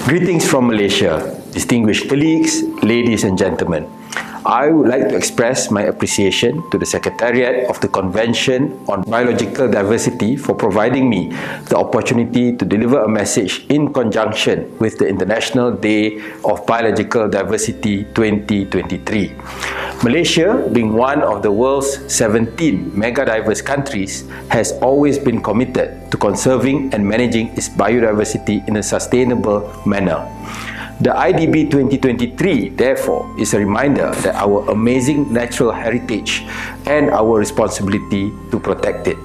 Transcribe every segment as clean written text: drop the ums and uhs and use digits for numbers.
Greetings from Malaysia, distinguished colleagues, ladies and gentlemen. I would like to express my appreciation to the Secretariat of the Convention on Biological Diversity for providing me the opportunity to deliver a message in conjunction with the International Day of Biological Diversity 2023. Malaysia, being one of the world's 17 mega-diverse countries, has always been committed to conserving and managing its biodiversity in a sustainable manner. The IDB 2023, therefore, is a reminder that our amazing natural heritage and our responsibility to protect it.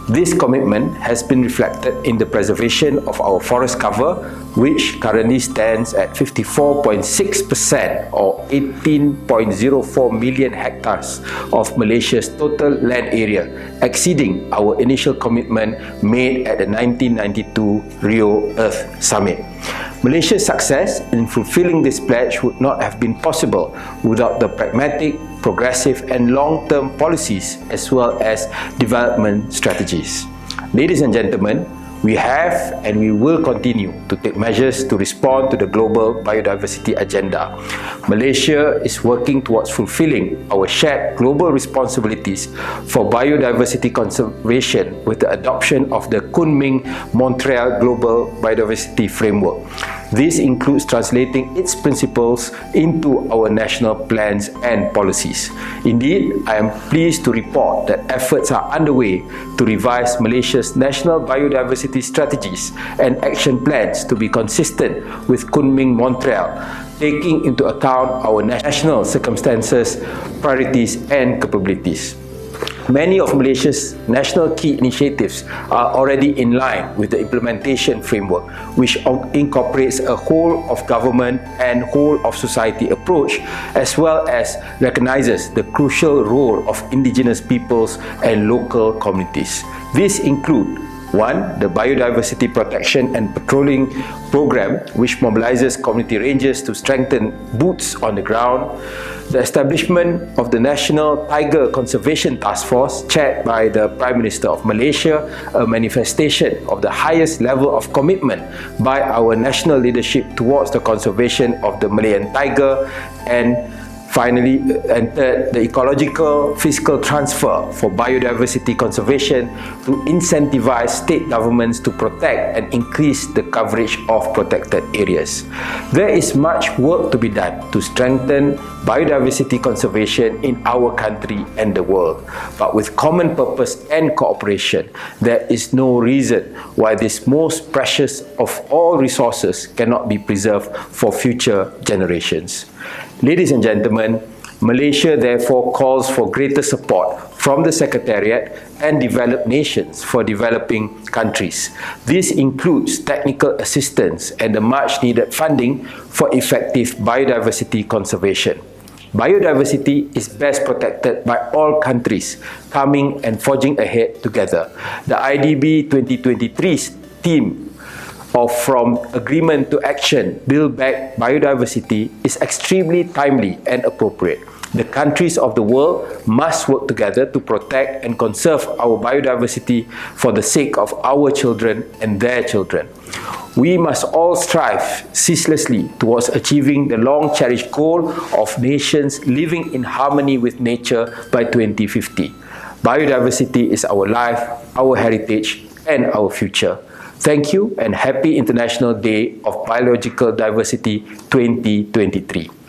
This commitment has been reflected in the preservation of our forest cover, which currently stands at 54.6% or 18.04 million hectares of Malaysia's total land area, exceeding our initial commitment made at the 1992 Rio Earth Summit. Malaysia's success in fulfilling this pledge would not have been possible without the pragmatic, progressive and long-term policies as well as development strategies. Ladies and gentlemen, we have and we will continue to take measures to respond to the global biodiversity agenda. Malaysia is working towards fulfilling our shared global responsibilities for biodiversity conservation with the adoption of the Kunming-Montreal Global Biodiversity Framework. This includes translating its principles into our national plans and policies. Indeed, I am pleased to report that efforts are underway to revise Malaysia's national biodiversity strategies and action plans to be consistent with Kunming-Montreal, taking into account our national circumstances, priorities and capabilities. Many of Malaysia's national key initiatives are already in line with the implementation framework, which incorporates a whole of government and whole of society approach, as well as recognizes the crucial role of indigenous peoples and local communities. These include 1. The Biodiversity Protection and Patrolling Program, which mobilizes community rangers to strengthen boots on the ground. The establishment of the National Tiger Conservation Task Force, chaired by the Prime Minister of Malaysia, a manifestation of the highest level of commitment by our national leadership towards the conservation of the Malayan tiger. And finally, third, the ecological fiscal transfer for biodiversity conservation to incentivize state governments to protect and increase the coverage of protected areas. There is much work to be done to strengthen biodiversity conservation in our country and the world. But with common purpose and cooperation, there is no reason why this most precious of all resources cannot be preserved for future generations. Ladies and gentlemen, Malaysia therefore calls for greater support from the Secretariat and developed nations for developing countries. This includes technical assistance and the much needed funding for effective biodiversity conservation. Biodiversity is best protected by all countries coming and forging ahead together. The IDB 2023's theme of From Agreement to Action, Build Back Biodiversity is extremely timely and appropriate. The countries of the world must work together to protect and conserve our biodiversity for the sake of our children and their children. We must all strive ceaselessly towards achieving the long-cherished goal of nations living in harmony with nature by 2050. Biodiversity is our life, our heritage, and our future. Thank you and happy International Day of Biological Diversity 2023.